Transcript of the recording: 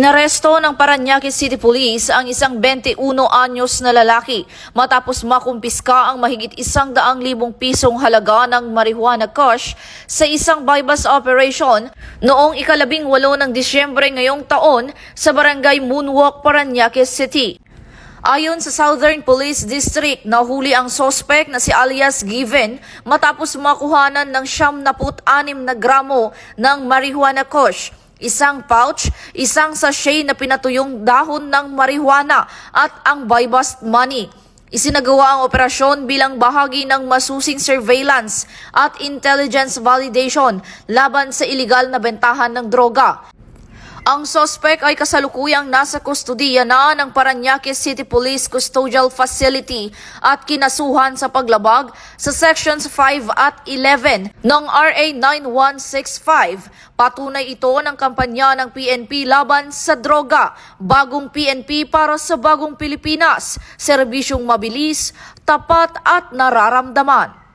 Inaresto ng Parañaque City Police ang isang 21 anyos na lalaki matapos makumpiska ang mahigit 100,000 pisong halaga ng marijuana kush sa isang buy-bust operation noong ika-18 ng Disyembre ngayong taon sa barangay Moonwalk, Parañaque City. Ayon sa Southern Police District, nahuli ang sospek na si alias Given matapos makuhanan ng 76 na gramo ng marijuana kush, isang pouch, isang sachet na pinatuyong dahon ng marijuana at ang buy-bust money. Isinagawa ang operasyon bilang bahagi ng masusing surveillance at intelligence validation laban sa iligal na bentahan ng droga. Ang sospek ay kasalukuyang nasa kustudiya na ng Parañaque City Police Custodial Facility at kinasuhan sa paglabag sa Sections 5 at 11 ng RA 9165. Patunay ito ng kampanya ng PNP laban sa droga, bagong PNP para sa bagong Pilipinas, serbisyong mabilis, tapat at nararamdaman.